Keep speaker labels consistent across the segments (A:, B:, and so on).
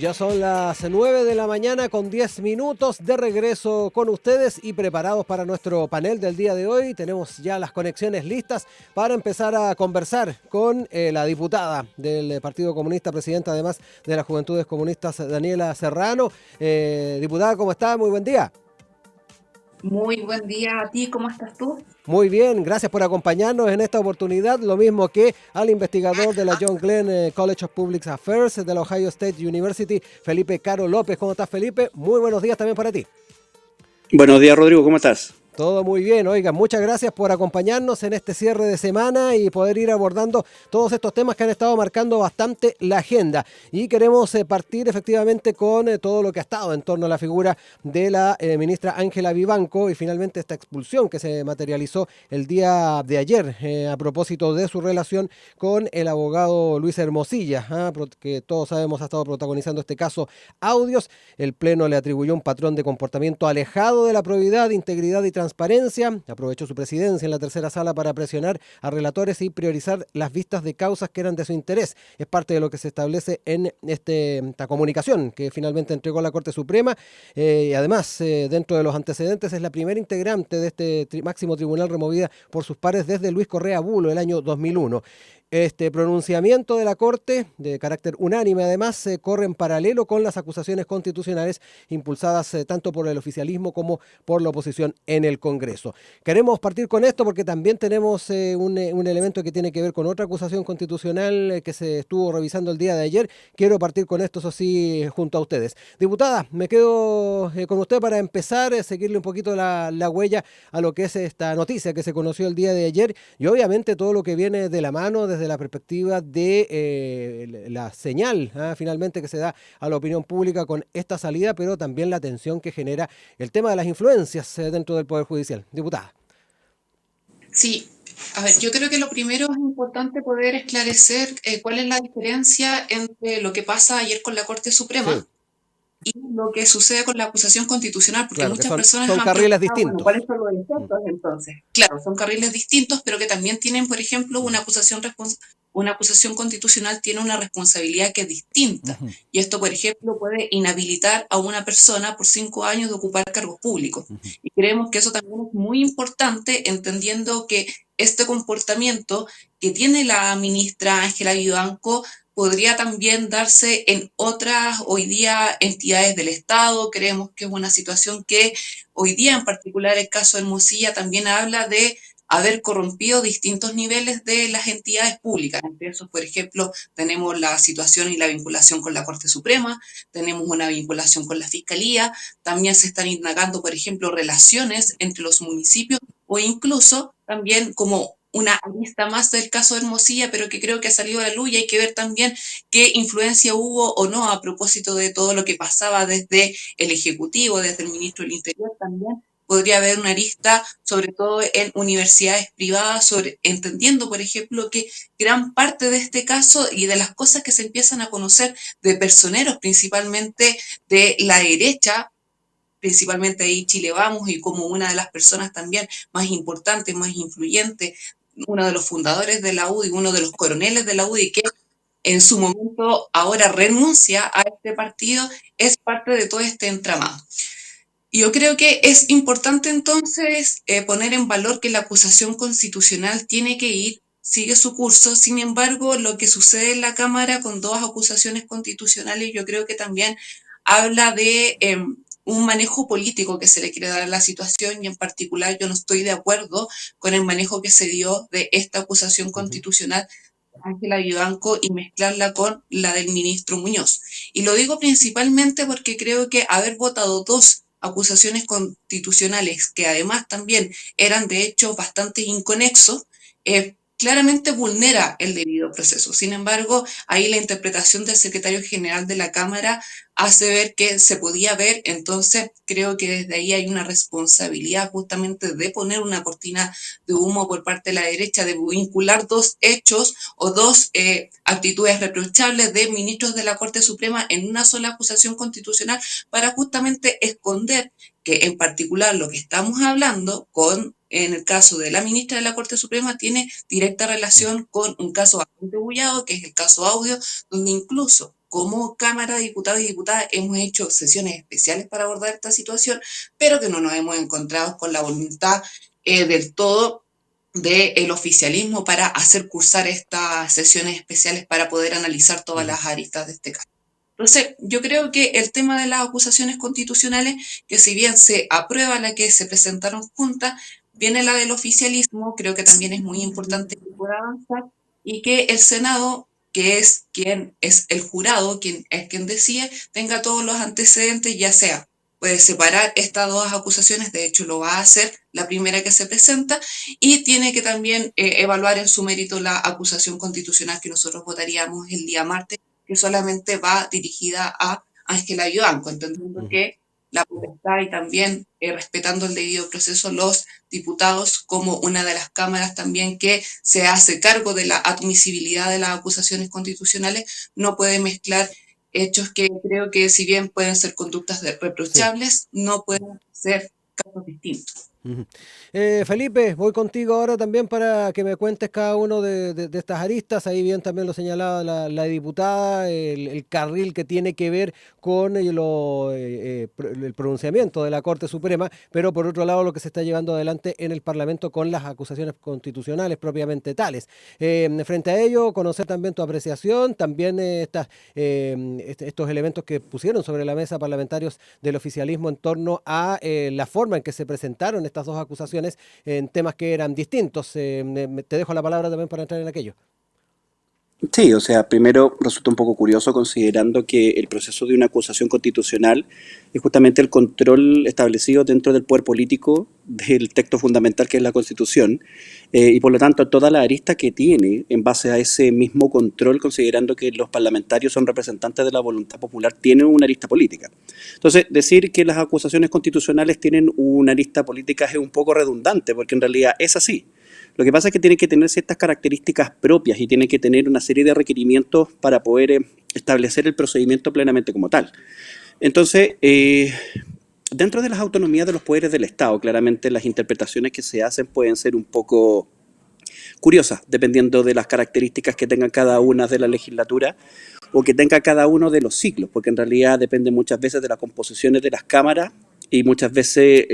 A: Ya son las 9 de la mañana con 10 minutos de regreso con ustedes y preparados para nuestro panel del día de hoy. Tenemos ya las conexiones listas para empezar a conversar con la diputada del Partido Comunista, presidenta además de las Juventudes Comunistas, Daniela Serrano. Diputada, ¿cómo está? Muy buen día.
B: Muy buen día a ti, ¿cómo estás tú?
A: Muy bien, gracias por acompañarnos en esta oportunidad, lo mismo que al investigador de la John Glenn College of Public Affairs de la Ohio State University, Felipe Caro López. ¿Cómo estás, Felipe? Muy buenos días también para ti.
C: Buenos días, Rodrigo, ¿cómo estás?
A: Todo muy bien, oiga, muchas gracias por acompañarnos en este cierre de semana y poder ir abordando todos estos temas que han estado marcando bastante la agenda. Y queremos partir efectivamente con todo lo que ha estado en torno a la figura de la ministra Ángela Vivanco y finalmente esta expulsión que se materializó el día de ayer a propósito de su relación con el abogado Luis Hermosilla, que todos sabemos ha estado protagonizando este caso Audios. El Pleno le atribuyó un patrón de comportamiento alejado de la probidad, integridad y transparencia. Aprovechó su presidencia en la tercera sala para presionar a relatores y priorizar las vistas de causas que eran de su interés. Es parte de lo que se establece en esta comunicación que finalmente entregó la Corte Suprema. Y además, dentro de los antecedentes, es la primera integrante de este máximo tribunal removida por sus pares desde Luis Correa Bulo el año 2001. Este pronunciamiento de la Corte, de carácter unánime además, corre en paralelo con las acusaciones constitucionales impulsadas tanto por el oficialismo como por la oposición en el Congreso. Queremos partir con esto porque también tenemos un elemento que tiene que ver con otra acusación constitucional que se estuvo revisando el día de ayer. Quiero partir con esto, eso sí, junto a ustedes. Diputada, me quedo con usted para empezar, seguirle un poquito la huella a lo que es esta noticia que se conoció el día de ayer y obviamente todo lo que viene de la mano desde la perspectiva de la señal finalmente que se da a la opinión pública con esta salida, pero también la tensión que genera el tema de las influencias dentro del Poder Judicial. Diputada.
B: Sí, a ver, yo creo que lo primero es importante poder esclarecer cuál es la diferencia entre lo que pasa ayer con la Corte
A: Sí,
B: Suprema y lo que sucede con la acusación constitucional, porque
A: claro, que
B: muchas
A: son,
B: personas
A: son
B: han
A: carriles
B: preguntado, bueno,
A: distintos.
B: ¿cuáles son los efectos entonces? Claro, son carriles distintos, pero que también tienen, por ejemplo, una acusación constitucional tiene una responsabilidad que es distinta.
A: Ujú,
B: Y esto, por ejemplo, puede inhabilitar a una persona por 5 años de ocupar cargos públicos.
A: ujú.
B: Y creemos que eso también es muy importante, entendiendo que este comportamiento que tiene la ministra Ángela Vivanco podría también darse en otras hoy día entidades del Estado. Creemos que es una situación que hoy día, en particular el caso de Hermosilla, también habla de haber corrompido distintos niveles de las entidades públicas. Entre esos, por ejemplo, tenemos la situación y la vinculación con la Corte Suprema, tenemos una vinculación con la Fiscalía, también se están indagando, por ejemplo, relaciones entre los municipios o incluso también como una lista más del caso de Hermosilla, pero que creo que ha salido a la luz y hay que ver también qué influencia hubo o no a propósito de todo lo que pasaba desde el Ejecutivo, desde el ministro del Interior también. Podría haber una lista, sobre todo en universidades privadas, entendiendo, por ejemplo, que gran parte de este caso y de las cosas que se empiezan a conocer de personeros, principalmente de la derecha, principalmente ahí Chile Vamos, y como una de las personas también más importantes, más influyentes, uno de los fundadores de la UDI, uno de los coroneles de la UDI, que en su momento ahora renuncia a este partido, es parte de todo este entramado. Y yo creo que es importante entonces poner en valor que la acusación constitucional tiene que ir, sigue su curso. Sin embargo, lo que sucede en la Cámara con dos acusaciones constitucionales, yo creo que también habla de un manejo político que se le quiere dar a la situación, y en particular yo no estoy de acuerdo con el manejo que se dio de esta acusación
A: Ujú.
B: constitucional Ángela Vivanco y mezclarla con la del ministro Muñoz. Y lo digo principalmente porque creo que haber votado dos acusaciones constitucionales que además también eran de hecho bastante inconexos, claramente vulnera el debido proceso. Sin embargo, ahí la interpretación del secretario general de la Cámara hace ver que se podía ver, entonces creo que desde ahí hay una responsabilidad justamente de poner una cortina de humo por parte de la derecha, de vincular dos hechos o dos actitudes reprochables de ministros de la Corte Suprema en una sola acusación constitucional para justamente esconder que en particular lo que estamos hablando con en el caso de la ministra de la Corte Suprema tiene directa relación con un caso bastante bullado, que es el caso Audio, donde incluso como Cámara de Diputados y Diputadas hemos hecho sesiones especiales para abordar esta situación, pero que no nos hemos encontrado con la voluntad del todo del oficialismo para hacer cursar estas sesiones especiales para poder analizar todas las aristas de este caso. Entonces, yo creo que el tema de las acusaciones constitucionales, que si bien se aprueba la que se presentaron juntas, viene la del oficialismo, creo que también es muy importante que pueda avanzar y que el Senado, que es quien es el jurado, quien es quien decide, tenga todos los antecedentes, ya sea puede separar estas dos acusaciones, de hecho lo va a hacer la primera que se presenta, y tiene que también evaluar en su mérito la acusación constitucional que nosotros votaríamos el día martes, que solamente va dirigida a Ángela Vivanco, entendiendo que la potestad y también respetando el debido proceso, los diputados como una de las cámaras también que se hace cargo de la admisibilidad de las acusaciones constitucionales, no puede mezclar hechos que creo que si bien pueden ser conductas reprochables, no pueden ser casos distintos.
A: Felipe, voy contigo ahora también para que me cuentes cada uno de estas aristas. Ahí bien también lo señalaba la diputada, el carril que tiene que ver con el pronunciamiento de la Corte Suprema, pero por otro lado lo que se está llevando adelante en el Parlamento con las acusaciones constitucionales propiamente tales. Frente a ello, conocer también tu apreciación, también estos elementos que pusieron sobre la mesa parlamentarios del oficialismo en torno a la forma en que se presentaron estas dos acusaciones en temas que eran distintos. Te dejo la palabra también para entrar en aquello.
C: Sí, o sea, primero resulta un poco curioso considerando que el proceso de una acusación constitucional es justamente el control establecido dentro del poder político del texto fundamental que es la Constitución, y por lo tanto toda la arista que tiene en base a ese mismo control, considerando que los parlamentarios son representantes de la voluntad popular, tienen una arista política. Entonces, decir que las acusaciones constitucionales tienen una arista política es un poco redundante, porque en realidad es así. Lo que pasa es que tienen que tener ciertas características propias y tienen que tener una serie de requerimientos para poder establecer el procedimiento plenamente como tal. Entonces, dentro de las autonomías de los poderes del Estado, claramente las interpretaciones que se hacen pueden ser un poco curiosas, dependiendo de las características que tengan cada una de la legislatura o que tenga cada uno de los ciclos, porque en realidad depende muchas veces de las composiciones de las cámaras y muchas veces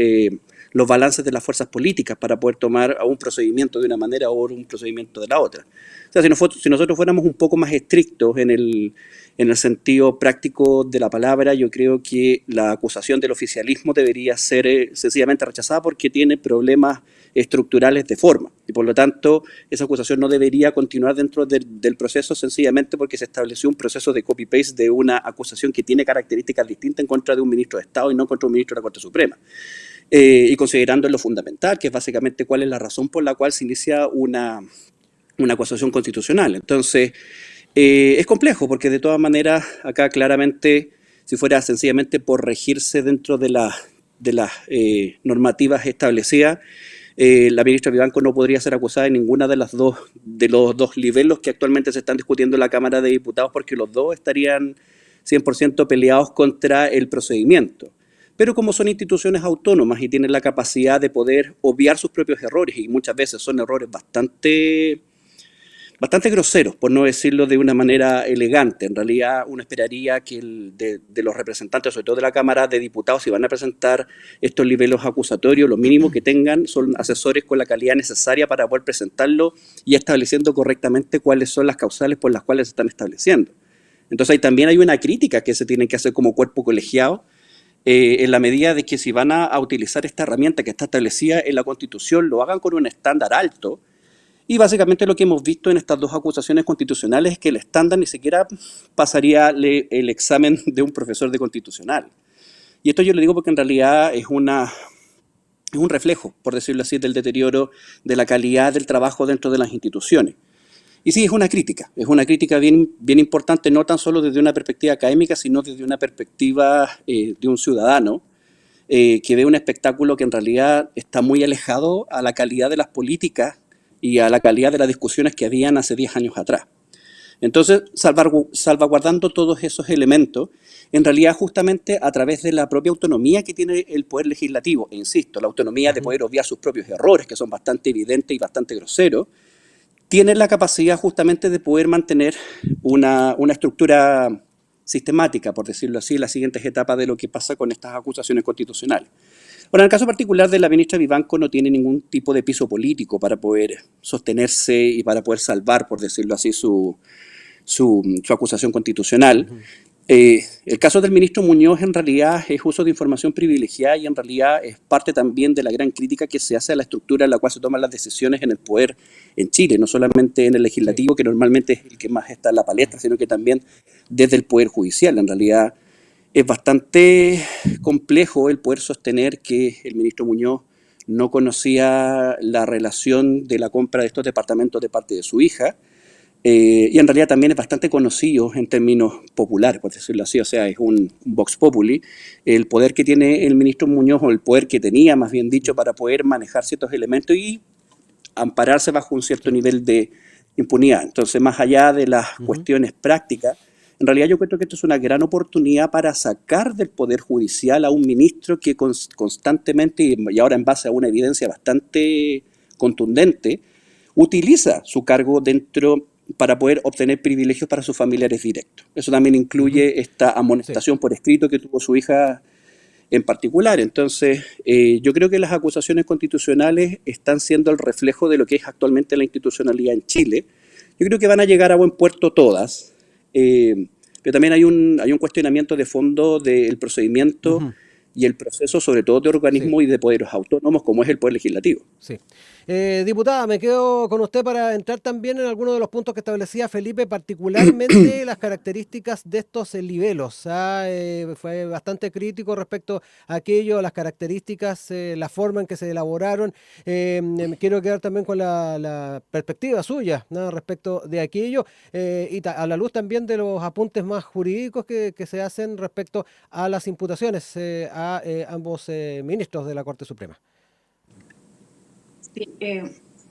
C: los balances de las fuerzas políticas para poder tomar un procedimiento de una manera o un procedimiento de la otra. O sea, si nosotros fuéramos un poco más estrictos en el sentido práctico de la palabra, yo creo que la acusación del oficialismo debería ser sencillamente rechazada porque tiene problemas estructurales de forma y por lo tanto esa acusación no debería continuar dentro del proceso sencillamente porque se estableció un proceso de copy-paste de una acusación que tiene características distintas en contra de un ministro de Estado y no contra un ministro de la Corte Suprema. Y considerando lo fundamental, que es básicamente cuál es la razón por la cual se inicia una acusación constitucional. Entonces, es complejo, porque de todas maneras, acá claramente, si fuera sencillamente por regirse dentro de las normativas establecidas, la ministra Vivanco no podría ser acusada en ninguna de los dos niveles que actualmente se están discutiendo en la Cámara de Diputados, porque los dos estarían 100% peleados contra el procedimiento. Pero como son instituciones autónomas y tienen la capacidad de poder obviar sus propios errores, y muchas veces son errores bastante groseros, por no decirlo de una manera elegante. En realidad uno esperaría que de los representantes, sobre todo de la Cámara de Diputados, si van a presentar estos niveles acusatorios, lo mínimo que tengan son asesores con la calidad necesaria para poder presentarlo y estableciendo correctamente cuáles son las causales por las cuales se están estableciendo. Entonces también hay una crítica que se tiene que hacer como cuerpo colegiado, en la medida de que si van a utilizar esta herramienta que está establecida en la Constitución, lo hagan con un estándar alto. Y básicamente lo que hemos visto en estas dos acusaciones constitucionales es que el estándar ni siquiera pasaría el examen de un profesor de constitucional. Y esto yo le digo porque en realidad es un reflejo, por decirlo así, del deterioro de la calidad del trabajo dentro de las instituciones. Y sí, es una crítica bien importante, no tan solo desde una perspectiva académica, sino desde una perspectiva de un ciudadano que ve un espectáculo que en realidad está muy alejado a la calidad de las políticas y a la calidad de las discusiones que habían hace 10 años atrás. Entonces, salvaguardando todos esos elementos, en realidad justamente a través de la propia autonomía que tiene el Poder Legislativo, e insisto, la autonomía de poder obviar sus propios errores, que son bastante evidentes y bastante groseros, tiene la capacidad justamente de poder mantener una estructura sistemática, por decirlo así, en las siguientes etapas de lo que pasa con estas acusaciones constitucionales. Ahora, en el caso particular de la ministra Vivanco no tiene ningún tipo de piso político para poder sostenerse y para poder salvar, por decirlo así, su acusación constitucional. El caso del ministro Muñoz en realidad es uso de información privilegiada y en realidad es parte también de la gran crítica que se hace a la estructura en la cual se toman las decisiones en el poder en Chile, no solamente en el legislativo, que normalmente es el que más está en la palestra, sino que también desde el poder judicial. En realidad es bastante complejo el poder sostener que el ministro Muñoz no conocía la relación de la compra de estos departamentos de parte de su hija. Y en realidad también es bastante conocido en términos populares, por decirlo así, o sea, es un vox populi, el poder que tiene el ministro Muñoz, o el poder que tenía, más bien dicho, para poder manejar ciertos elementos y ampararse bajo un cierto nivel de impunidad. Entonces, más allá de las cuestiones prácticas, en realidad yo creo que esto es una gran oportunidad para sacar del Poder Judicial a un ministro que constantemente, y ahora en base a una evidencia bastante contundente, utiliza su cargo para poder obtener privilegios para sus familiares directos. Eso también incluye esta amonestación por escrito que tuvo su hija en particular. Entonces, yo creo que las acusaciones constitucionales están siendo el reflejo de lo que es actualmente la institucionalidad en Chile. Yo creo que van a llegar a buen puerto todas, pero también hay un cuestionamiento de fondo del procedimiento y el proceso, sobre todo de organismos y de poderes autónomos, como es el Poder Legislativo.
A: Sí. Diputada, me quedo con usted para entrar también en algunos de los puntos que establecía Felipe, particularmente las características de estos libelos. Fue bastante crítico respecto a aquello, las características, la forma en que se elaboraron. Me quiero quedar también con la perspectiva suya, ¿no?, respecto de aquello, a la luz también de los apuntes más jurídicos que se hacen respecto a las imputaciones a ambos ministros de la Corte Suprema.
B: Sí,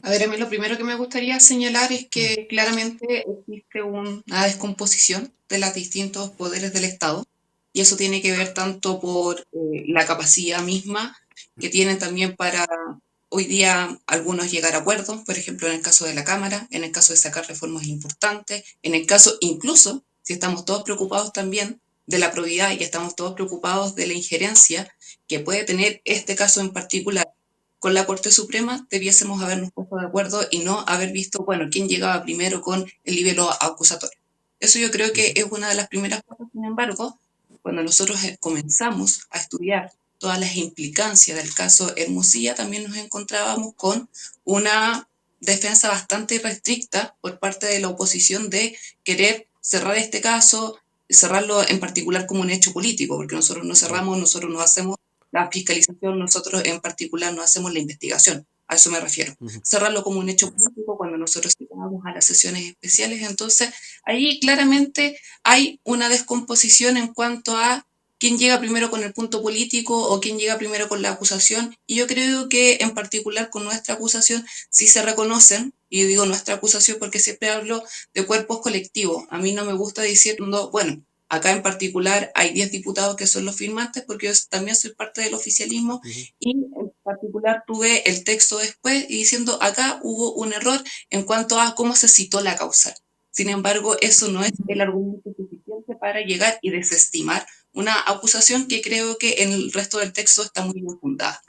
B: a ver, a mí lo primero que me gustaría señalar es que claramente existe una descomposición de los distintos poderes del Estado y eso tiene que ver tanto por la capacidad misma que tienen también para hoy día algunos llegar a acuerdos, por ejemplo, en el caso de la Cámara, en el caso de sacar reformas importantes, en el caso incluso, si estamos todos preocupados también de la probidad y que estamos todos preocupados de la injerencia que puede tener este caso en particular con la Corte Suprema, debiésemos habernos puesto de acuerdo y no haber visto, bueno, quién llegaba primero con el libelo acusatorio. Eso yo creo que es una de las primeras cosas. Sin embargo, cuando nosotros comenzamos a estudiar todas las implicancias del caso Hermosilla, también nos encontrábamos con una defensa bastante restricta por parte de la oposición de querer cerrar este caso, cerrarlo en particular como un hecho político, porque nosotros no cerramos, nosotros no hacemos la fiscalización, nosotros en particular no hacemos la investigación, a eso me refiero. Cerrarlo como un hecho político cuando nosotros llegamos a las sesiones especiales, entonces ahí claramente hay una descomposición en cuanto a quién llega primero con el punto político o quién llega primero con la acusación, y yo creo que en particular con nuestra acusación sí se reconocen, y yo digo nuestra acusación porque siempre hablo de cuerpos colectivos, a mí no me gusta decir, no, bueno, acá en particular hay 10 diputados que son los firmantes porque yo también soy parte del oficialismo y en particular tuve el texto después y diciendo acá hubo un error en cuanto a cómo se citó la causal. Sin embargo, eso no es el argumento suficiente para llegar y desestimar una acusación que creo que en el resto del texto está muy bien fundada.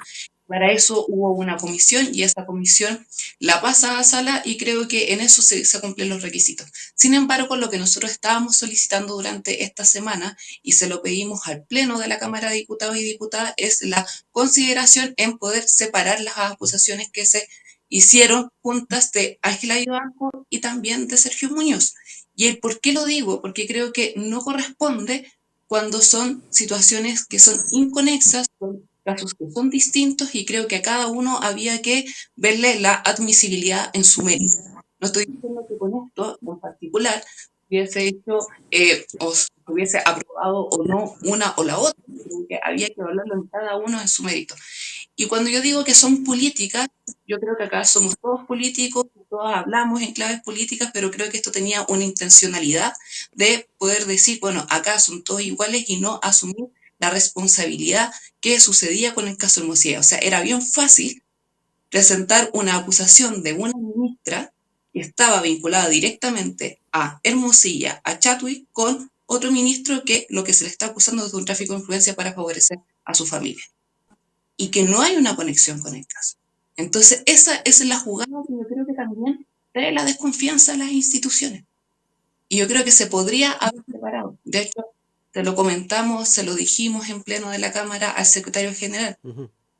B: Para eso hubo una comisión y esa comisión la pasa a sala y creo que en eso se cumplen los requisitos. Sin embargo, lo que nosotros estábamos solicitando durante esta semana y se lo pedimos al Pleno de la Cámara de Diputados y Diputadas es la consideración en poder separar las acusaciones que se hicieron juntas de Ángela Vivanco y también de Sergio Muñoz. ¿Y el por qué lo digo? Porque creo que no corresponde cuando son situaciones que son inconexas, son casos que son distintos y creo que a cada uno había que verle la admisibilidad en su mérito. No estoy diciendo que con esto en particular hubiese hecho o hubiese aprobado o no una o la otra, creo que había que hablarlo en cada uno en su mérito. Y cuando yo digo que son políticas, yo creo que acá somos todos políticos, todos hablamos en claves políticas, pero creo que esto tenía una intencionalidad de poder decir, bueno, acá son todos iguales y no asumir la responsabilidad que sucedía con el caso Hermosilla. O sea, era bien fácil presentar una acusación de una ministra que estaba vinculada directamente a Hermosilla, a Chadwick, con otro ministro que lo que se le está acusando es de un tráfico de influencia para favorecer a su familia. Y que no hay una conexión con el caso. Entonces, esa es la jugada que yo creo que también trae la desconfianza a las instituciones. Y yo creo que se podría haber preparado. De hecho, se lo comentamos, se lo dijimos en pleno de la Cámara al secretario general.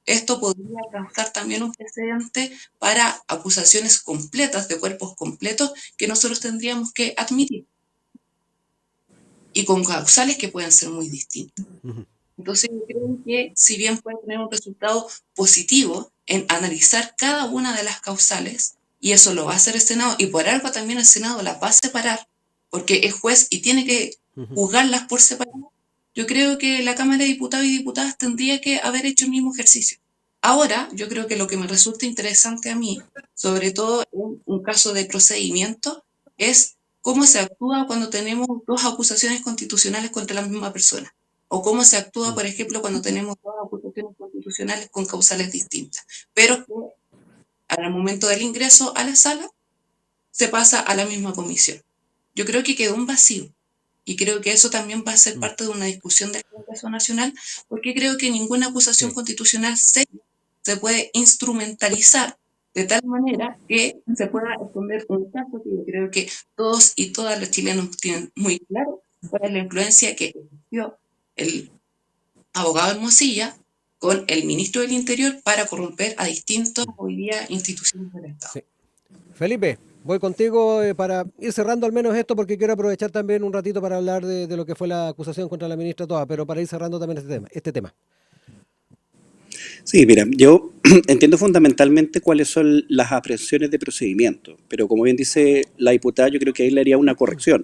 B: Esto podría causar también un precedente para acusaciones completas, de cuerpos completos, que nosotros tendríamos que admitir. Y con causales que pueden ser muy distintas. Entonces yo creo que si bien puede tener un resultado positivo en analizar cada una de las causales, y eso lo va a hacer el Senado, y por algo también el Senado las va a separar, porque es juez y tiene que juzgarlas por separado, yo creo que la Cámara de Diputados y Diputadas tendría que haber hecho el mismo ejercicio. Ahora, yo creo que lo que me resulta interesante a mí, sobre todo en un caso de procedimiento, es cómo se actúa cuando tenemos dos acusaciones constitucionales contra la misma persona. O cómo se actúa, por ejemplo, cuando tenemos dos acusaciones constitucionales con causales distintas. Pero que al momento del ingreso a la sala se pasa a la misma comisión. Yo creo que quedó un vacío. Y creo que eso también va a ser parte de una discusión del Congreso Nacional, porque creo que ninguna acusación constitucional se puede instrumentalizar de tal manera que se pueda esconder un caso que yo creo que todos y todas los chilenos tienen muy claro cuál es la influencia que ejerció el abogado Hermosilla con el ministro del Interior para corromper a distintos hoy día instituciones del Estado.
A: Sí. Felipe, voy contigo para ir cerrando al menos esto, porque quiero aprovechar también un ratito para hablar de lo que fue la acusación contra la ministra Toa, pero para ir cerrando también este tema.
C: Sí, mira, yo entiendo fundamentalmente cuáles son las aprehensiones de procedimiento, pero como bien dice la diputada, yo creo que ahí le haría una corrección.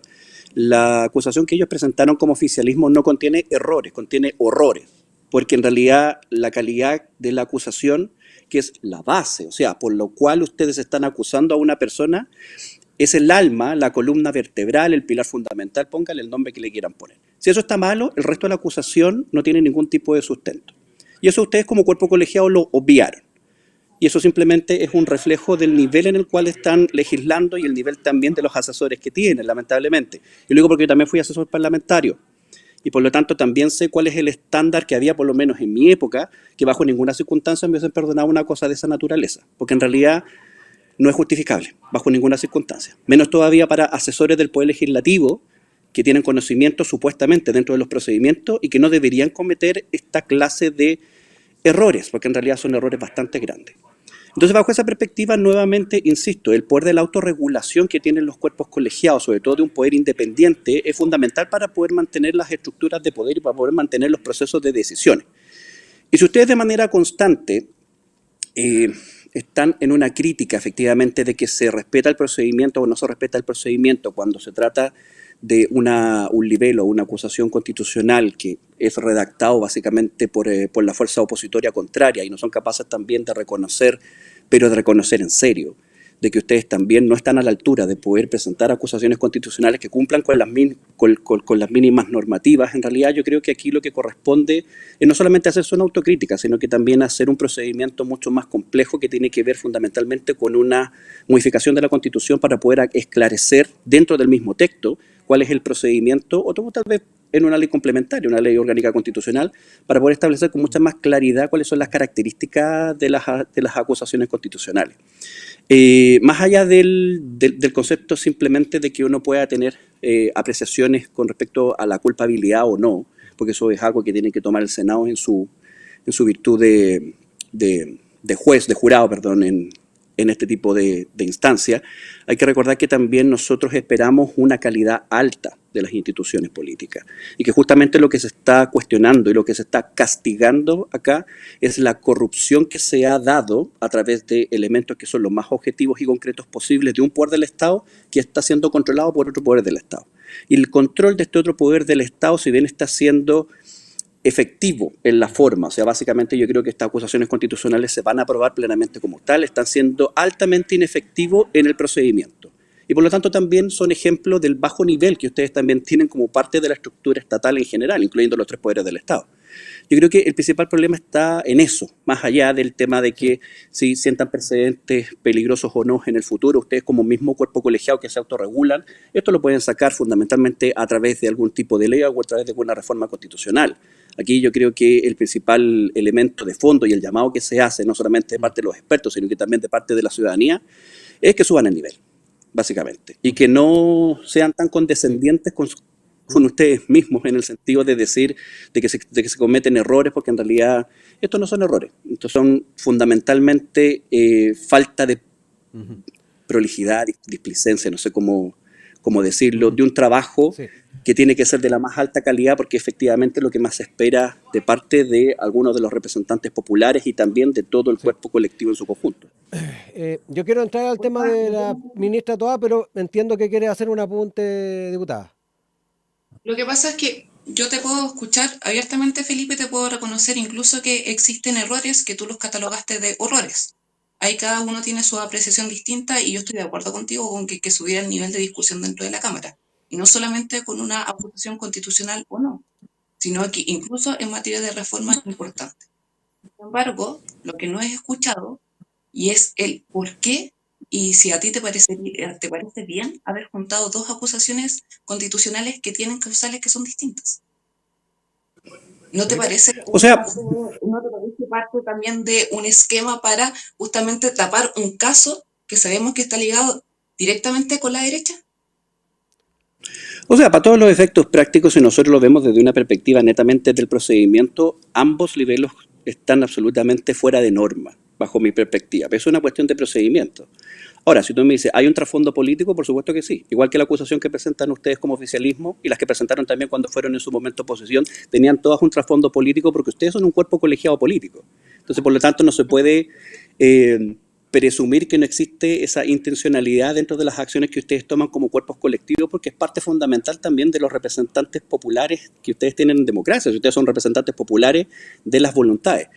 C: La acusación que ellos presentaron como oficialismo no contiene errores, contiene horrores, porque en realidad la calidad de la acusación, que es la base, o sea, por lo cual ustedes están acusando a una persona, es el alma, la columna vertebral, el pilar fundamental, póngale el nombre que le quieran poner. Si eso está malo, el resto de la acusación no tiene ningún tipo de sustento. Y eso ustedes como cuerpo colegiado lo obviaron. Y eso simplemente es un reflejo del nivel en el cual están legislando y el nivel también de los asesores que tienen, lamentablemente. Yo lo digo porque yo también fui asesor parlamentario. Y por lo tanto también sé cuál es el estándar que había, por lo menos en mi época, que bajo ninguna circunstancia me hubiesen perdonado una cosa de esa naturaleza. Porque en realidad no es justificable, bajo ninguna circunstancia. Menos todavía para asesores del Poder Legislativo, que tienen conocimiento supuestamente dentro de los procedimientos y que no deberían cometer esta clase de errores, porque en realidad son errores bastante grandes. Entonces, bajo esa perspectiva, nuevamente, insisto, el poder de la autorregulación que tienen los cuerpos colegiados, sobre todo de un poder independiente, es fundamental para poder mantener las estructuras de poder y para poder mantener los procesos de decisiones. Y si ustedes de manera constante están en una crítica, efectivamente, de que se respeta el procedimiento o no se respeta el procedimiento cuando se trata de un libelo, una acusación constitucional que es redactado básicamente por la fuerza opositoria contraria y no son capaces también de reconocer, pero de reconocer en serio, de que ustedes también no están a la altura de poder presentar acusaciones constitucionales que cumplan con las mínimas normativas. En realidad yo creo que aquí lo que corresponde es no solamente hacerse una autocrítica, sino que también hacer un procedimiento mucho más complejo que tiene que ver fundamentalmente con una modificación de la Constitución para poder esclarecer dentro del mismo texto cuál es el procedimiento, o tal vez en una ley complementaria, una ley orgánica constitucional, para poder establecer con mucha más claridad cuáles son las características de las acusaciones constitucionales. Más allá del concepto simplemente de que uno pueda tener apreciaciones con respecto a la culpabilidad o no, porque eso es algo que tiene que tomar el Senado en su virtud de juez, de jurado, perdón, en este tipo de instancia, hay que recordar que también nosotros esperamos una calidad alta de las instituciones políticas y que justamente lo que se está cuestionando y lo que se está castigando acá es la corrupción que se ha dado a través de elementos que son los más objetivos y concretos posibles de un poder del Estado que está siendo controlado por otro poder del Estado. Y el control de este otro poder del Estado, si bien está siendo efectivo en la forma, o sea, básicamente yo creo que estas acusaciones constitucionales se van a aprobar plenamente como tal, están siendo altamente inefectivos en el procedimiento. Y por lo tanto también son ejemplos del bajo nivel que ustedes también tienen como parte de la estructura estatal en general, incluyendo los tres poderes del Estado. Yo creo que el principal problema está en eso, más allá del tema de que si sientan precedentes peligrosos o no en el futuro, ustedes como mismo cuerpo colegiado que se autorregulan, esto lo pueden sacar fundamentalmente a través de algún tipo de ley o a través de alguna reforma constitucional. Aquí yo creo que el principal elemento de fondo y el llamado que se hace, no solamente de parte de los expertos, sino que también de parte de la ciudadanía, es que suban el nivel, básicamente, y que no sean tan condescendientes con ustedes mismos en el sentido de decir de que se cometen errores, porque en realidad estos no son errores, estos son fundamentalmente falta de prolijidad, displicencia, no sé cómo decirlo, de un trabajo
A: Sí.
C: que tiene que ser de la más alta calidad, porque efectivamente lo que más se espera de parte de algunos de los representantes populares y también de todo el
A: Sí.
C: cuerpo colectivo en su conjunto.
A: Yo quiero entrar al tema de la ministra Toá, pero entiendo que quiere hacer un apunte, diputada.
B: Lo que pasa es que yo te puedo escuchar abiertamente, Felipe, te puedo reconocer incluso que existen errores que tú los catalogaste de horrores. Ahí cada uno tiene su apreciación distinta y yo estoy de acuerdo contigo con que subiera el nivel de discusión dentro de la Cámara. Y no solamente con una acusación constitucional o no, sino que incluso en materia de reformas importantes. Sin embargo, lo que no he escuchado y es el por qué y si a ti te parece bien haber juntado dos acusaciones constitucionales que tienen causales que son distintas. ¿No te
A: Felipe.
B: parece,
C: O sea,
B: no te parece parte también de un esquema para justamente tapar un caso que sabemos que está ligado directamente con la derecha?
C: para todos los efectos prácticos, si nosotros lo vemos desde una perspectiva netamente del procedimiento, ambos niveles están absolutamente fuera de norma, bajo mi perspectiva. Pero es una cuestión de procedimiento. Ahora, si tú me dices, ¿hay un trasfondo político? Por supuesto que sí. Igual que la acusación que presentan ustedes como oficialismo y las que presentaron también cuando fueron en su momento oposición, tenían todas un trasfondo político porque ustedes son un cuerpo colegiado político. Entonces, por lo tanto, no se puede presumir que no existe esa intencionalidad dentro de las acciones que ustedes toman como cuerpos colectivos, porque es parte fundamental también de los representantes populares que ustedes tienen en democracia. Si ustedes son representantes populares de las voluntades.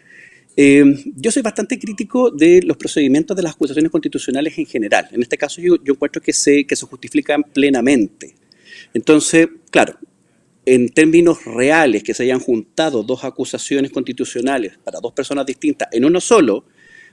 C: Yo soy bastante crítico de los procedimientos de las acusaciones constitucionales en general. En este caso yo encuentro que se justifican plenamente. Entonces, claro, en términos reales, que se hayan juntado dos acusaciones constitucionales para dos personas distintas en uno solo,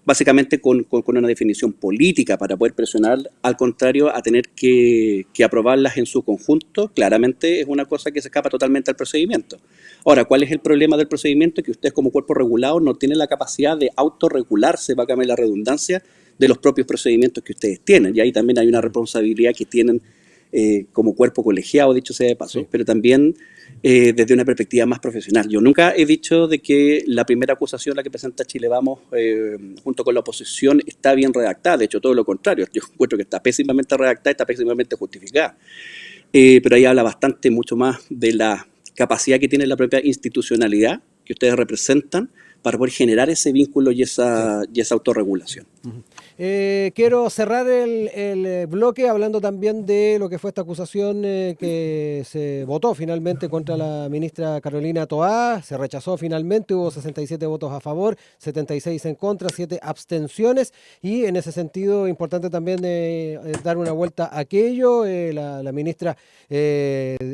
C: básicamente con una definición política para poder presionar, al contrario, a tener que aprobarlas en su conjunto, claramente es una cosa que se escapa totalmente al procedimiento. Ahora, ¿cuál es el problema del procedimiento? Que ustedes como cuerpo regulado no tienen la capacidad de autorregularse, válgame la redundancia, de los propios procedimientos que ustedes tienen. Y ahí también hay una responsabilidad que tienen como cuerpo colegiado, dicho sea de paso,
A: Sí.
C: pero también desde una perspectiva más profesional. Yo nunca he dicho de que la primera acusación, la que presenta Chile Vamos, junto con la oposición, está bien redactada. De hecho, todo lo contrario. Yo encuentro que está pésimamente redactada, está pésimamente justificada. Pero ahí habla bastante, mucho más de la capacidad que tiene la propia institucionalidad que ustedes representan para poder generar ese vínculo y esa autorregulación.
A: Quiero cerrar el bloque hablando también de lo que fue esta acusación que se votó finalmente contra la ministra Carolina Toá. Se rechazó finalmente, hubo 67 votos a favor, 76 en contra, 7 abstenciones. Y en ese sentido, importante también dar una vuelta a aquello. La ministra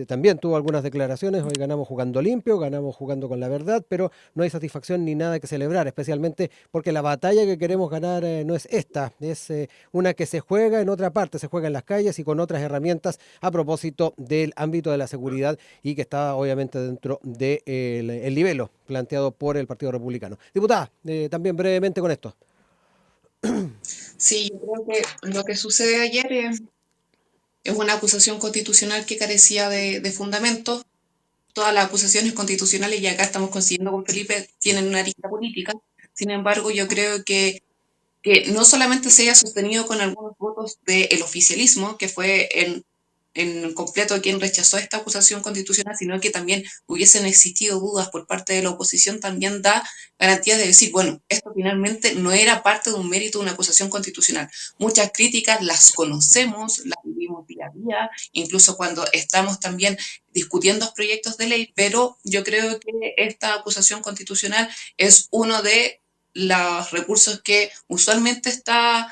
A: también tuvo algunas declaraciones. Hoy ganamos jugando limpio, ganamos jugando con la verdad, pero no hay satisfacción ni nada que celebrar, especialmente porque la batalla que queremos ganar no es esta. Es una que se juega en otra parte, se juega en las calles y con otras herramientas a propósito del ámbito de la seguridad y que está obviamente dentro del el nivelo planteado por el Partido Republicano. Diputada, también brevemente con esto.
B: Sí, yo creo que lo que sucede ayer es una acusación constitucional que carecía de fundamento. Todas las acusaciones constitucionales, y acá estamos consiguiendo con Felipe, tienen una arista política. Sin embargo, yo creo que no solamente se haya sostenido con algunos votos del oficialismo, que fue en completo quien rechazó esta acusación constitucional, sino que también hubiesen existido dudas por parte de la oposición, también da garantías de decir, bueno, esto finalmente no era parte de un mérito de una acusación constitucional. Muchas críticas las conocemos, las vivimos día a día, incluso cuando estamos también discutiendo los proyectos de ley, pero yo creo que esta acusación constitucional es uno de los recursos que usualmente está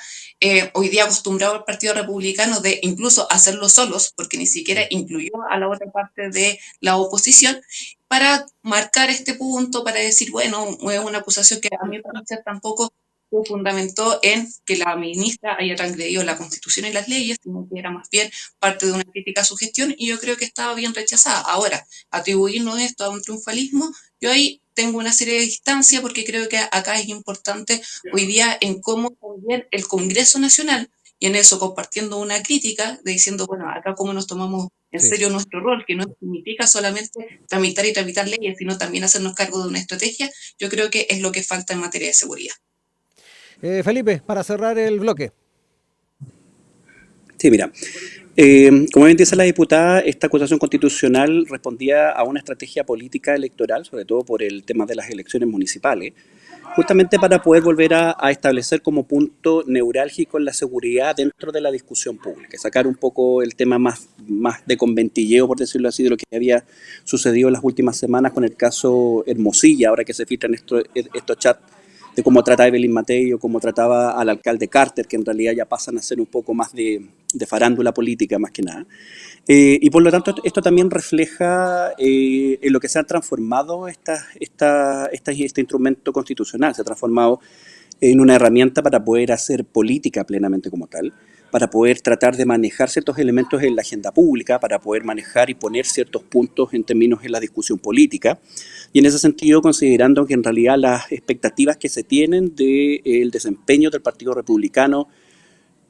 B: hoy día acostumbrado al Partido Republicano de incluso hacerlo solos, porque ni siquiera incluyó a la otra parte de la oposición, para marcar este punto, para decir, bueno, es una acusación que a mi parecer tampoco se fundamentó en que la ministra haya transgredido la Constitución y las leyes, sino que era más bien parte de una crítica a su gestión, y yo creo que estaba bien rechazada. Ahora, atribuirnos esto a un triunfalismo, yo ahí tengo una serie de distancia, porque creo que acá es importante hoy día en cómo también el Congreso Nacional, y en eso compartiendo una crítica, de diciendo, bueno, acá cómo nos tomamos en
A: Sí.
B: serio nuestro rol, que no significa solamente tramitar y tramitar leyes, sino también hacernos cargo de una estrategia. Yo creo que es lo que falta en materia de seguridad.
A: Felipe, para cerrar el bloque.
C: Sí, mira, como bien dice la diputada, esta acusación constitucional respondía a una estrategia política electoral, sobre todo por el tema de las elecciones municipales, justamente para poder volver a establecer como punto neurálgico la seguridad dentro de la discusión pública, sacar un poco el tema más de conventilleo, por decirlo así, de lo que había sucedido en las últimas semanas con el caso Hermosilla, ahora que se filtran estos chats de cómo trataba a Evelyn Matei o cómo trataba al alcalde Carter, que en realidad ya pasan a ser un poco más de farándula política más que nada. Y por lo tanto esto también refleja en lo que se ha transformado este instrumento constitucional, se ha transformado en una herramienta para poder hacer política plenamente como tal, para poder tratar de manejar ciertos elementos en la agenda pública, para poder manejar y poner ciertos puntos en términos en la discusión política. Y en ese sentido, considerando que en realidad las expectativas que se tienen del desempeño del Partido Republicano,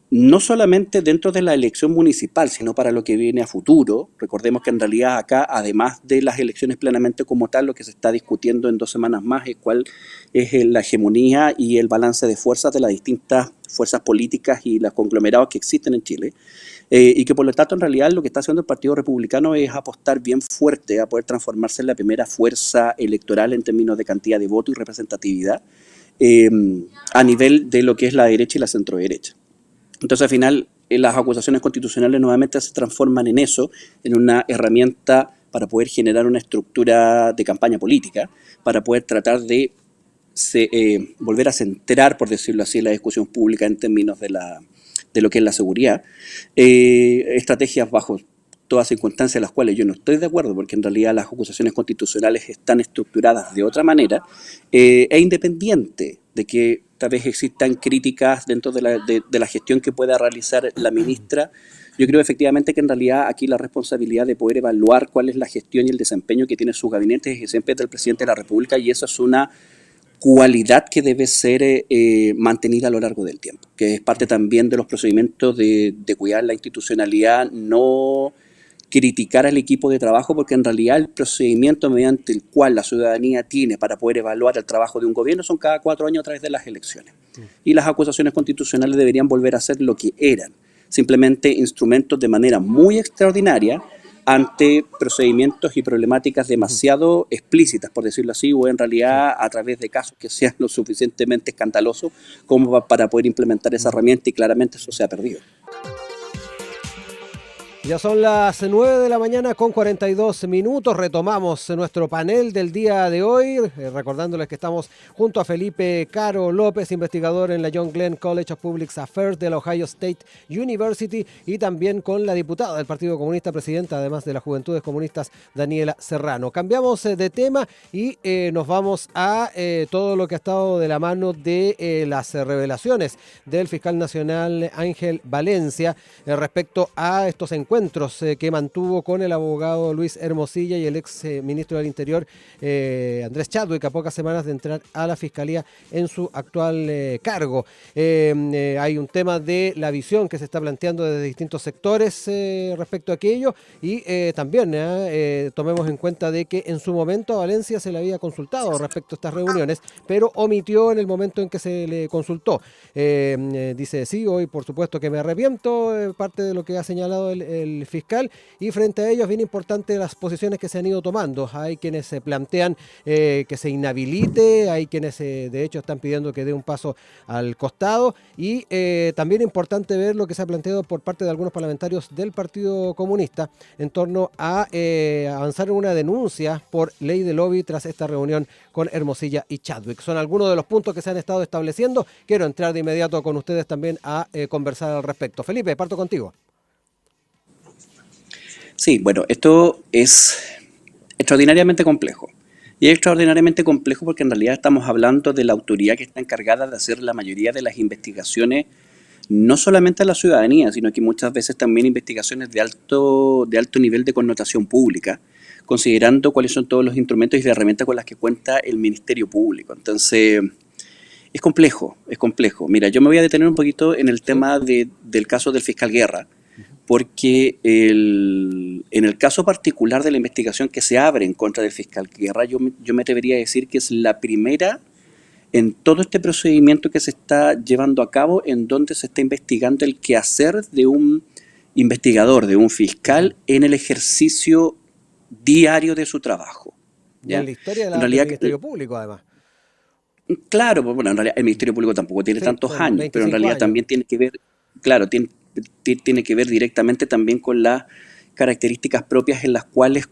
C: no solamente dentro de la elección municipal, sino para lo que viene a futuro. Recordemos que en realidad acá, además de las elecciones plenamente como tal, lo que se está discutiendo en 2 semanas más es cuál es la hegemonía y el balance de fuerzas de las distintas fuerzas políticas y los conglomerados que existen en Chile. Y que por lo tanto en realidad lo que está haciendo el Partido Republicano es apostar bien fuerte a poder transformarse en la primera fuerza electoral en términos de cantidad de votos y representatividad a nivel de lo que es la derecha y la centroderecha. Entonces al final las acusaciones constitucionales nuevamente se transforman en eso, en una herramienta para poder generar una estructura de campaña política, para poder tratar de volver a centrar, por decirlo así, la discusión pública en términos de lo que es la seguridad, estrategias bajo todas circunstancias en las cuales yo no estoy de acuerdo, porque en realidad las acusaciones constitucionales están estructuradas de otra manera, e independiente de que tal vez existan críticas dentro de la gestión que pueda realizar la ministra, yo creo efectivamente que en realidad aquí la responsabilidad de poder evaluar cuál es la gestión y el desempeño que tiene su gabinete es siempre del presidente de la República, y eso es una cualidad que debe ser mantenida a lo largo del tiempo, que es parte también de los procedimientos de cuidar la institucionalidad, no criticar al equipo de trabajo, porque en realidad el procedimiento mediante el cual la ciudadanía tiene para poder evaluar el trabajo de un gobierno son cada 4 años a través de las elecciones. Y las acusaciones constitucionales deberían volver a ser lo que eran, simplemente instrumentos de manera muy extraordinaria ante procedimientos y problemáticas demasiado explícitas, por decirlo así, o en realidad a través de casos que sean lo suficientemente escandalosos como para poder implementar esa herramienta, y claramente eso se ha perdido.
A: Ya son las 9 de la mañana con 42 minutos. Retomamos nuestro panel del día de hoy, recordándoles que estamos junto a Felipe Caro López, investigador en la John Glenn College of Public Affairs de la Ohio State University, y también con la diputada del Partido Comunista, presidenta además de las Juventudes Comunistas, Daniela Serrano. Cambiamos de tema y nos vamos a todo lo que ha estado de la mano de las revelaciones del fiscal nacional Ángel Valencia respecto a estos encuentros que mantuvo con el abogado Luis Hermosilla y el ex ministro del Interior Andrés Chadwick, a pocas semanas de entrar a la fiscalía en su actual cargo. Hay un tema de la visión que se está planteando desde distintos sectores respecto a aquello, y también tomemos en cuenta de que en su momento a Valencia se le había consultado respecto a estas reuniones, pero omitió en el momento en que se le consultó. Dice, sí, hoy por supuesto que me arrepiento, parte de lo que ha señalado el fiscal, y frente a ello es bien importante las posiciones que se han ido tomando. Hay quienes se plantean que se inhabilite, hay quienes de hecho están pidiendo que dé un paso al costado, y también importante ver lo que se ha planteado por parte de algunos parlamentarios del Partido Comunista en torno a avanzar en una denuncia por ley de lobby tras esta reunión con Hermosilla y Chadwick. Son algunos de los puntos que se han estado estableciendo. Quiero entrar de inmediato con ustedes también a conversar al respecto. Felipe, parto contigo.
C: Sí, bueno, esto es extraordinariamente complejo. Y es extraordinariamente complejo porque en realidad estamos hablando de la autoridad que está encargada de hacer la mayoría de las investigaciones, no solamente a la ciudadanía, sino que muchas veces también investigaciones de alto nivel de connotación pública, considerando cuáles son todos los instrumentos y las herramientas con las que cuenta el Ministerio Público. Entonces, es complejo, es complejo. Mira, yo me voy a detener un poquito en el tema del caso del fiscal Guerra, porque en el caso particular de la investigación que se abre en contra del fiscal Guerra, yo me atrevería a decir que es la primera en todo este procedimiento que se está llevando a cabo en donde se está investigando el quehacer de un investigador, de un fiscal en el ejercicio diario de su trabajo.
A: Y en
C: ¿Ya?
A: la historia
C: En realidad,
A: del Ministerio Público, además.
C: claro, pues bueno, en realidad el Ministerio Público tampoco tiene
A: Sí,
C: tantos
A: son
C: años, pero en
A: 25
C: realidad
A: años.
C: también tiene que ver, claro, tiene que ver directamente también con las características propias en las cuales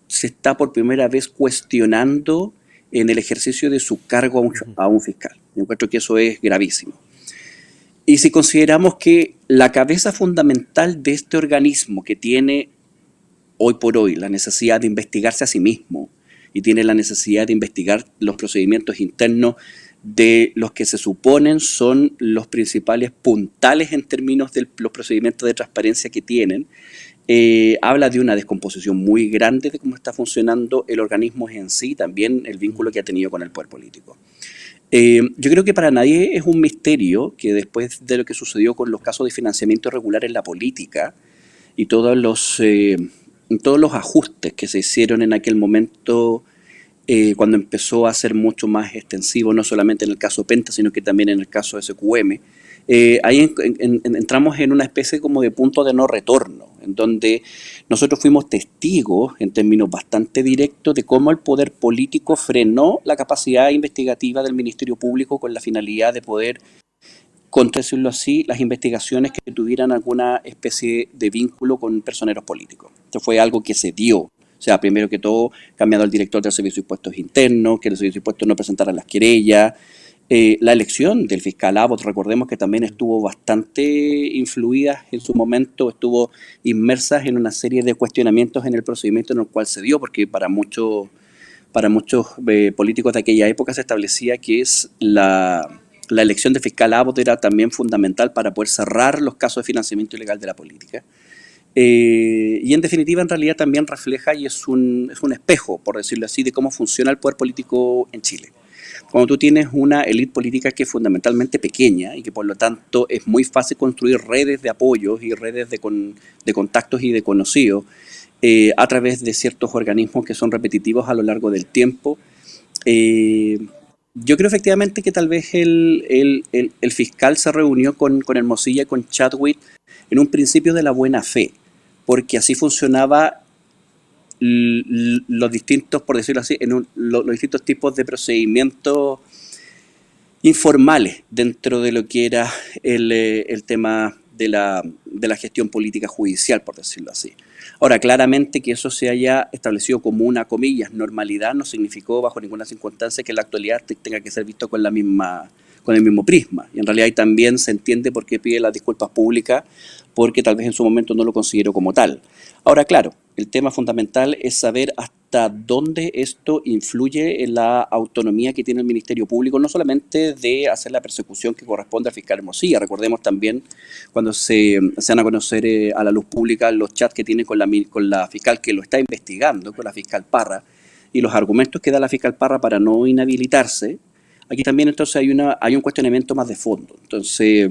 C: se está por primera vez cuestionando en el ejercicio de su cargo a un fiscal. Yo encuentro que eso es gravísimo. Y si consideramos que la cabeza fundamental de este organismo, que tiene hoy por hoy la necesidad de investigarse a sí mismo y tiene la necesidad de investigar los procedimientos internos de los que se suponen son los principales puntales en términos de los procedimientos de transparencia que tienen, habla de una descomposición muy grande de cómo está funcionando el organismo en sí, también el vínculo que ha tenido con el poder político. Yo creo que para nadie es un misterio que después de lo que sucedió con los casos de financiamiento irregular en la política y todos los ajustes que se hicieron en aquel momento, cuando empezó a ser mucho más extensivo, no solamente en el caso Penta, sino que también en el caso SQM, ahí entramos en una especie como de punto de no retorno, en donde nosotros fuimos testigos, en términos bastante directos, de cómo el poder político frenó la capacidad investigativa del Ministerio Público con la finalidad de poder, contra decirlo así, las investigaciones que tuvieran alguna especie de vínculo con personeros políticos. Esto fue algo que se dio. O sea, primero que todo, cambiando al director del Servicio de Impuestos Internos, que el Servicio de Impuestos no presentara las querellas. La elección del fiscal Abbott, recordemos que también estuvo bastante influida en su momento, estuvo inmersa en una serie de cuestionamientos en el procedimiento en el cual se dio, porque para muchos políticos de aquella época se establecía que la elección de fiscal Abbott era también fundamental para poder cerrar los casos de financiamiento ilegal de la política. Y en definitiva, en realidad también refleja y es un espejo, por decirlo así, de cómo funciona el poder político en Chile. Cuando tú tienes una élite política que es fundamentalmente pequeña y que por lo tanto es muy fácil construir redes de apoyos y redes de contactos y de conocidos a través de ciertos organismos que son repetitivos a lo largo del tiempo, yo creo efectivamente que tal vez el fiscal se reunió con Hermosilla y con Chadwick en un principio de la buena fe, porque así funcionaba los distintos, por decirlo así, los distintos tipos de procedimientos informales dentro de lo que era el tema de la gestión política judicial, por decirlo así. Ahora, claramente que eso se haya establecido como una, comillas, normalidad, no significó bajo ninguna circunstancia que en la actualidad tenga que ser visto con el mismo prisma. Y en realidad ahí también se entiende por qué pide las disculpas públicas, porque tal vez en su momento no lo consideró como tal. Ahora, claro, el tema fundamental es saber hasta dónde esto influye en la autonomía que tiene el Ministerio Público, no solamente de hacer la persecución que corresponde al fiscal Hermosilla. Recordemos también cuando se dan a conocer a la luz pública los chats que tiene con la fiscal que lo está investigando, con la fiscal Parra, y los argumentos que da la fiscal Parra para no inhabilitarse. Aquí también entonces hay un cuestionamiento más de fondo. Entonces,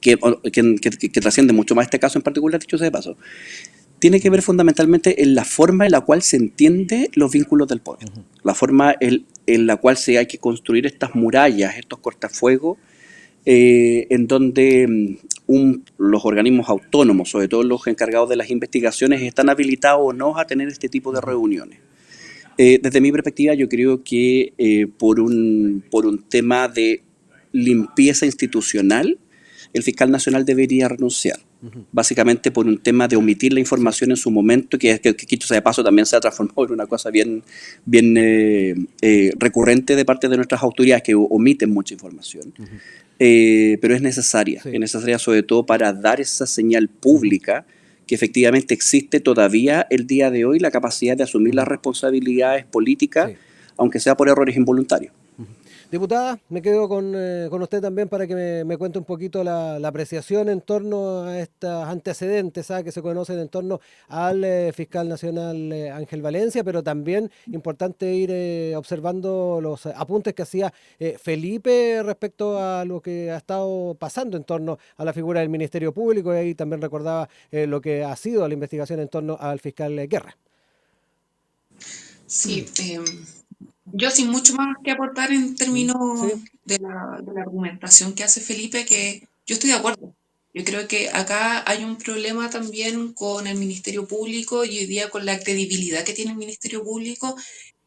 C: que trasciende mucho más este caso en particular, dicho sea de paso. Tiene que ver fundamentalmente en la forma en la cual se entiende los vínculos del poder, la forma en la cual hay que construir estas murallas, estos cortafuegos, en donde los organismos autónomos, sobre todo los encargados de las investigaciones, están habilitados o no a tener este tipo de reuniones. Desde mi perspectiva, yo creo que por un tema de limpieza institucional, el fiscal nacional debería renunciar. Básicamente por un tema de omitir la información en su momento, que dicho sea de paso también se ha transformado en una cosa bien recurrente de parte de nuestras autoridades, que omiten mucha información. Pero es necesaria, sí. Es necesaria sobre todo para dar esa señal pública que efectivamente existe todavía el día de hoy la capacidad de asumir las responsabilidades políticas,
A: Sí.
C: aunque sea por errores involuntarios.
A: Diputada, me quedo con usted también para que me cuente un poquito la apreciación en torno a estos antecedentes que se conocen en torno al fiscal nacional Ángel Valencia, pero también importante ir observando los apuntes que hacía Felipe respecto a lo que ha estado pasando en torno a la figura del Ministerio Público, y ahí también recordaba lo que ha sido la investigación en torno al fiscal Guerra.
B: Sí, yo sin mucho más que aportar en términos
A: Sí.
B: de la argumentación que hace Felipe, que yo estoy de acuerdo. Yo creo que acá hay un problema también con el Ministerio Público y hoy día con la credibilidad que tiene el Ministerio Público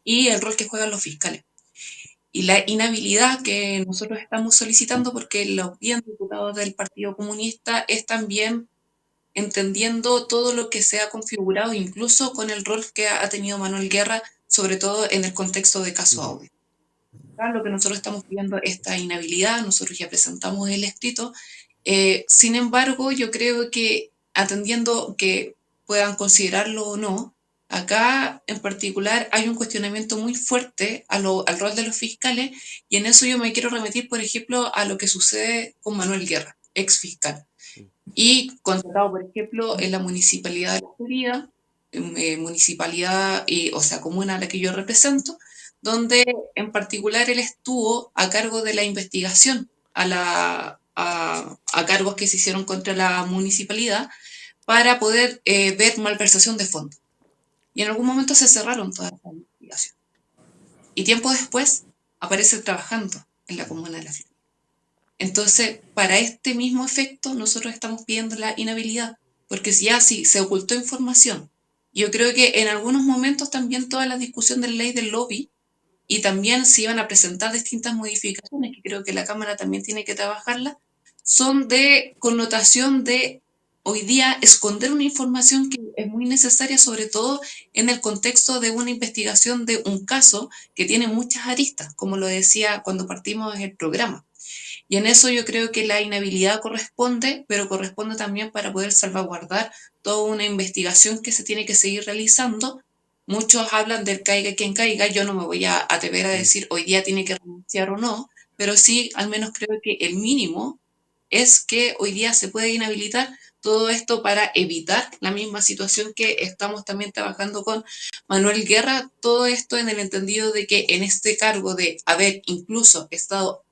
B: y el rol que juegan los fiscales. Y la inhabilidad que nosotros estamos solicitando, porque los bien diputados del Partido Comunista es también entendiendo todo lo que se ha configurado, incluso con el rol que ha tenido Manuel Guerra, sobre todo en el contexto de caso
A: Ujú.
B: Audi. Lo que nosotros estamos pidiendo es esta inhabilidad, nosotros ya presentamos el escrito. Sin embargo, yo creo que atendiendo que puedan considerarlo o no, acá en particular hay un cuestionamiento muy fuerte al rol de los fiscales, y en eso yo me quiero remitir, por ejemplo, a lo que sucede con Manuel Guerra, ex fiscal y contratado, por ejemplo, en la municipalidad de La Florida, municipalidad, o sea, comuna a la que yo represento, donde en particular él estuvo a cargo de la investigación a cargos que se hicieron contra la municipalidad para poder ver malversación de fondos. Y en algún momento se cerraron todas las investigaciones. Y tiempo después aparece trabajando en la comuna de La Florida. Entonces, para este mismo efecto, nosotros estamos pidiendo la inhabilidad, porque si ya sí se ocultó información. Yo creo que en algunos momentos también toda la discusión de la ley del lobby, y también se iban a presentar distintas modificaciones, que creo que la Cámara también tiene que trabajarlas, son de connotación de hoy día esconder una información que es muy necesaria, sobre todo en el contexto de una investigación de un caso que tiene muchas aristas, como lo decía cuando partimos del programa. Y en eso yo creo que la inhabilidad corresponde, pero corresponde también para poder salvaguardar toda una investigación que se tiene que seguir realizando. Muchos hablan del caiga quien caiga, yo no me voy a atrever a decir hoy día tiene que renunciar o no, pero sí al menos creo que el mínimo es que hoy día se puede inhabilitar todo esto para evitar la misma situación que estamos también trabajando con Manuel Guerra, todo esto en el entendido de que en este cargo de haber incluso estado,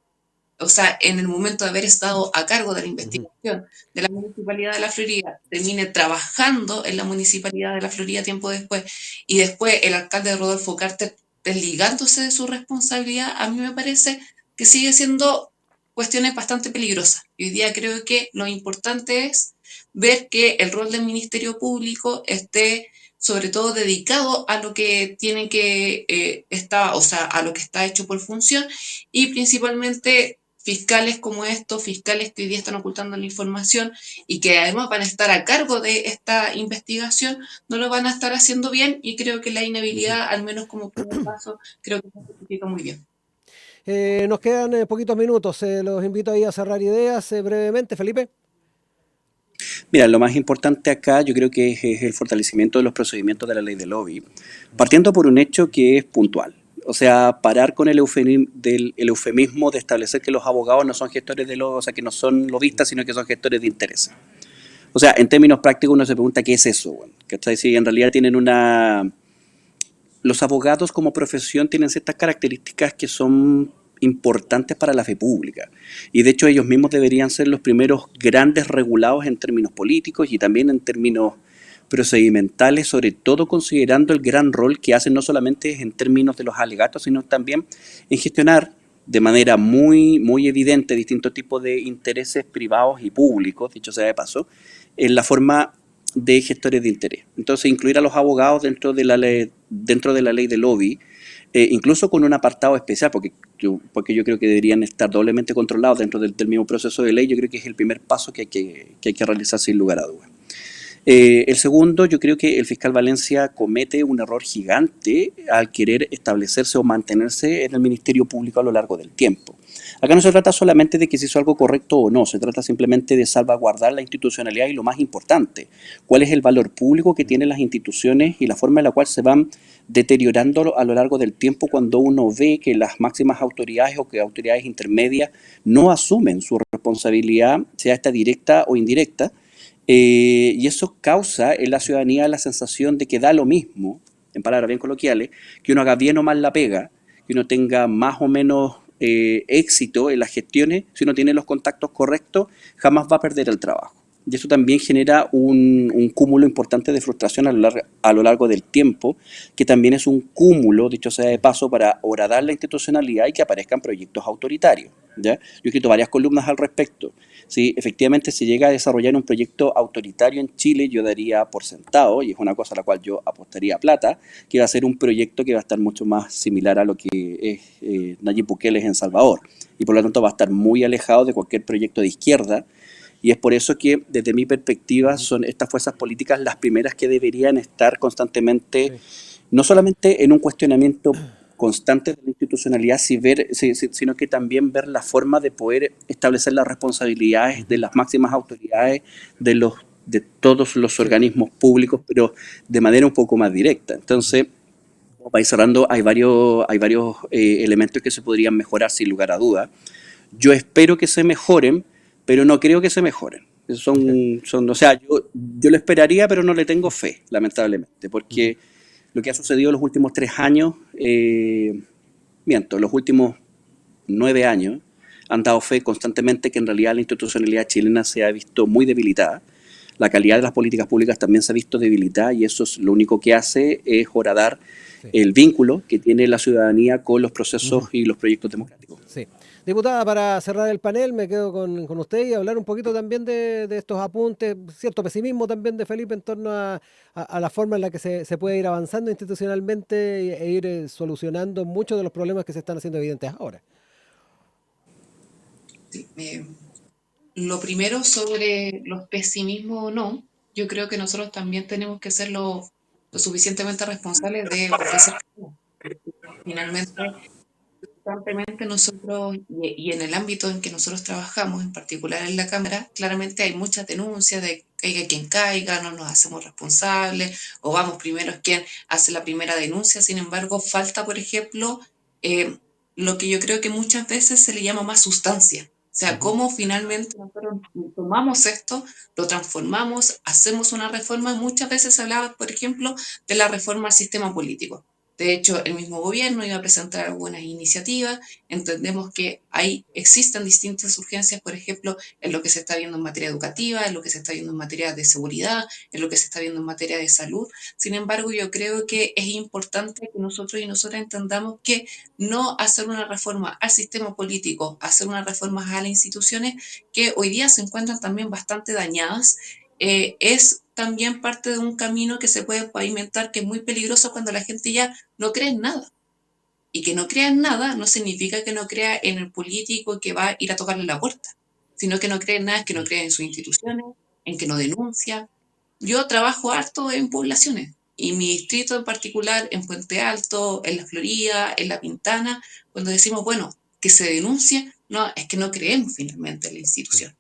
B: o sea, en el momento de haber estado a cargo de la
A: Ujú.
B: investigación de la Municipalidad de La Florida, termine trabajando en la Municipalidad de La Florida tiempo después, y después el alcalde Rodolfo Carter desligándose de su responsabilidad, a mí me parece que sigue siendo cuestiones bastante peligrosas. Y hoy día creo que lo importante es ver que el rol del Ministerio Público esté sobre todo dedicado a lo que tiene que estar, o sea, a lo que está hecho por función, y principalmente fiscales como estos, fiscales que hoy día están ocultando la información y que además van a estar a cargo de esta investigación, no lo van a estar haciendo bien, y creo que la
A: Ujú.
B: inhabilidad, al menos como primer paso, creo que se justifica muy bien.
A: Nos quedan poquitos minutos. Los invito ahí a cerrar ideas brevemente, Felipe.
C: Mira, lo más importante acá yo creo que es el fortalecimiento de los procedimientos de la ley de lobby, partiendo por un hecho que es puntual. O sea, parar con el eufemismo de establecer que los abogados no son gestores de lobby, o sea, que no son lobistas, sino que son gestores de intereses. O sea, en términos prácticos uno se pregunta qué es eso, bueno, ¿cachai? Si en realidad tienen una... Los abogados como profesión tienen ciertas características que son importantes para la fe pública. Y de hecho ellos mismos deberían ser los primeros grandes regulados en términos políticos y también en términos procedimentales, sobre todo considerando el gran rol que hacen no solamente en términos de los alegatos, sino también en gestionar de manera muy evidente distintos tipos de intereses privados y públicos, dicho sea de paso, en la forma de gestores de interés. Entonces, incluir a los abogados dentro de la ley de lobby, incluso con un apartado especial, porque yo creo que deberían estar doblemente controlados dentro del mismo proceso de ley, yo creo que es el primer paso que hay que realizar sin lugar a dudas. El segundo, yo creo que el fiscal Valencia comete un error gigante al querer establecerse o mantenerse en el Ministerio Público a lo largo del tiempo. Acá no se trata solamente de que se hizo algo correcto o no, se trata simplemente de salvaguardar la institucionalidad y lo más importante, cuál es el valor público que tienen las instituciones y la forma en la cual se van deteriorando a lo largo del tiempo cuando uno ve que las máximas autoridades o que autoridades intermedias no asumen su responsabilidad, sea esta directa o indirecta, y eso causa en la ciudadanía la sensación de que da lo mismo, en palabras bien coloquiales, que uno haga bien o mal la pega, que uno tenga más o menos éxito en las gestiones, si uno tiene los contactos correctos, jamás va a perder el trabajo. Y eso también genera un cúmulo importante de frustración a lo largo del tiempo, que también es un cúmulo, dicho sea de paso, para horadar la institucionalidad y que aparezcan proyectos autoritarios. ¿Ya? Yo he escrito varias columnas al respecto. Si efectivamente se llega a desarrollar un proyecto autoritario en Chile, yo daría por sentado, y es una cosa a la cual yo apostaría plata, que va a ser un proyecto que va a estar mucho más similar a lo que es Nayib Bukele en Salvador. Y por lo tanto va a estar muy alejado de cualquier proyecto de izquierda. Y es por eso que, desde mi perspectiva, son estas fuerzas políticas las primeras que deberían estar constantemente, no solamente en un cuestionamiento constante de la institucionalidad, sino que también ver la forma de poder establecer las responsabilidades de las máximas autoridades de todos los organismos públicos, pero de manera un poco más directa. Entonces, para ir cerrando, hay varios elementos que se podrían mejorar sin lugar a dudas. Yo espero que se mejoren, pero no creo que se mejoren. O sea, yo lo esperaría, pero no le tengo fe, lamentablemente, porque lo que ha sucedido en los últimos 3 años, los últimos 9 años, han dado fe constantemente que en realidad la institucionalidad chilena se ha visto muy debilitada. La calidad de las políticas públicas también se ha visto debilitada y eso es lo único que hace es horadar el vínculo que tiene la ciudadanía con los procesos y los proyectos democráticos.
A: Sí. Diputada, para cerrar el panel, me quedo con usted y hablar un poquito también de estos apuntes, cierto pesimismo también de Felipe en torno a la forma en la que se puede ir avanzando institucionalmente e ir solucionando muchos de los problemas que se están haciendo evidentes ahora.
B: Sí, lo primero sobre los pesimismos o no, yo creo que nosotros también tenemos que ser lo suficientemente responsables de ofrecer. Finalmente, constantemente nosotros, y en el ámbito en que nosotros trabajamos, en particular en la Cámara, claramente hay muchas denuncias de caiga quien caiga, no nos hacemos responsables, o vamos primero es quien hace la primera denuncia. Sin embargo, falta, por ejemplo, lo que yo creo que muchas veces se le llama más sustancia. O sea, cómo finalmente nosotros tomamos esto, lo transformamos, hacemos una reforma. Muchas veces se hablaba, por ejemplo, de la reforma al sistema político. De hecho, el mismo gobierno iba a presentar algunas iniciativas. Entendemos que existen distintas urgencias, por ejemplo, en lo que se está viendo en materia educativa, en lo que se está viendo en materia de seguridad, en lo que se está viendo en materia de salud. Sin embargo, yo creo que es importante que nosotros y nosotras entendamos que no hacer una reforma al sistema político, hacer una reforma a las instituciones que hoy día se encuentran también bastante dañadas, es también parte de un camino que se puede pavimentar, que es muy peligroso cuando la gente ya no cree en nada. Y que no crea en nada no significa que no crea en el político que va a ir a tocarle la puerta, sino que no cree en nada, es que no cree en sus instituciones, en que no denuncia. Yo trabajo harto en poblaciones y mi distrito en particular, en Puente Alto, en la Florida, en La Pintana, cuando decimos, bueno, que se denuncie, no, es que no creemos finalmente en la institución.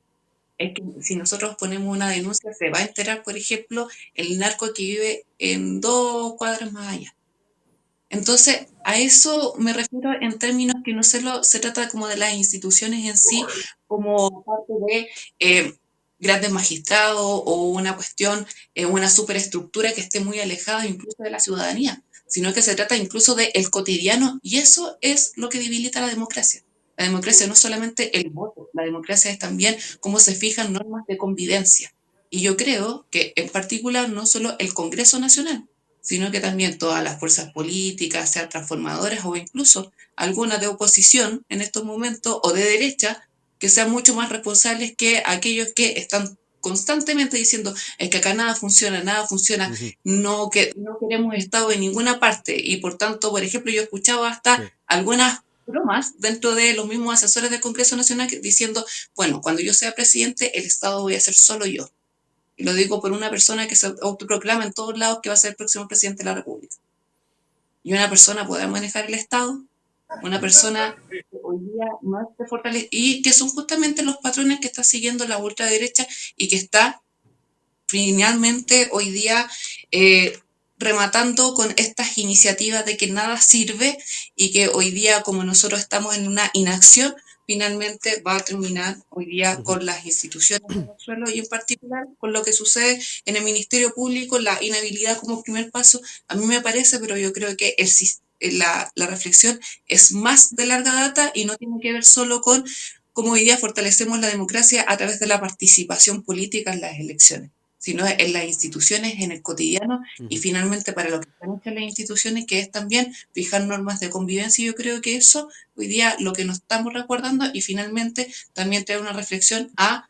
B: Es que si nosotros ponemos una denuncia, se va a enterar, por ejemplo, el narco que vive en 2 cuadras más allá. Entonces, a eso me refiero en términos que no solo se trata como de las instituciones en sí, como parte de grandes magistrados o una cuestión, una superestructura que esté muy alejada incluso de la ciudadanía, sino que se trata incluso del cotidiano, y eso es lo que debilita la democracia. La democracia no es solamente el voto, la democracia es también cómo se fijan normas de convivencia. Y yo creo que en particular no solo el Congreso Nacional, sino que también todas las fuerzas políticas, sean transformadoras o incluso algunas de oposición en estos momentos o de derecha, que sean mucho más responsables que aquellos que están constantemente diciendo es que acá nada funciona, no, que no queremos Estado en ninguna parte. Y por tanto, por ejemplo, yo he escuchado hasta algunas bromas dentro de los mismos asesores del Congreso Nacional diciendo, bueno, cuando yo sea presidente, el Estado voy a ser solo yo. Y lo digo por una persona que se autoproclama en todos lados que va a ser el próximo presidente de la República. Y una persona puede manejar el Estado, una persona que hoy día no esté fortalecida, y que son justamente los patrones que está siguiendo la ultraderecha y que está finalmente hoy día rematando con estas iniciativas de que nada sirve y que hoy día, como nosotros estamos en una inacción, finalmente va a terminar hoy día con las instituciones de Venezuela y en particular con lo que sucede en el Ministerio Público, la inhabilidad como primer paso. A mí me parece, pero yo creo que la reflexión es más de larga data y no tiene que ver solo con cómo hoy día fortalecemos la democracia a través de la participación política en las elecciones, sino en las instituciones, en el cotidiano y finalmente para lo que están hechas las instituciones, que es también fijar normas de convivencia. Y yo creo que eso hoy día lo que nos estamos recordando y finalmente también trae una reflexión a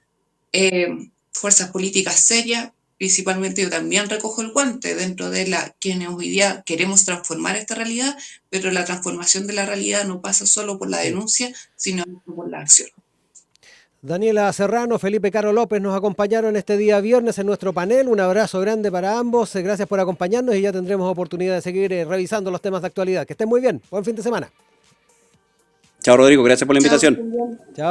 B: fuerzas políticas serias. Principalmente yo también recojo el guante dentro de quienes hoy día queremos transformar esta realidad, pero la transformación de la realidad no pasa solo por la
A: Sí.
B: denuncia, sino por la acción.
A: Daniela Serrano, Felipe Caro López nos acompañaron este día viernes en nuestro panel. Un abrazo grande para ambos. Gracias por acompañarnos y ya tendremos oportunidad de seguir revisando los temas de actualidad. Que estén muy bien. Buen fin de semana.
C: Chao, Rodrigo, gracias por la
B: Chao, que
C: invitación.
B: estén bien.
A: Chao.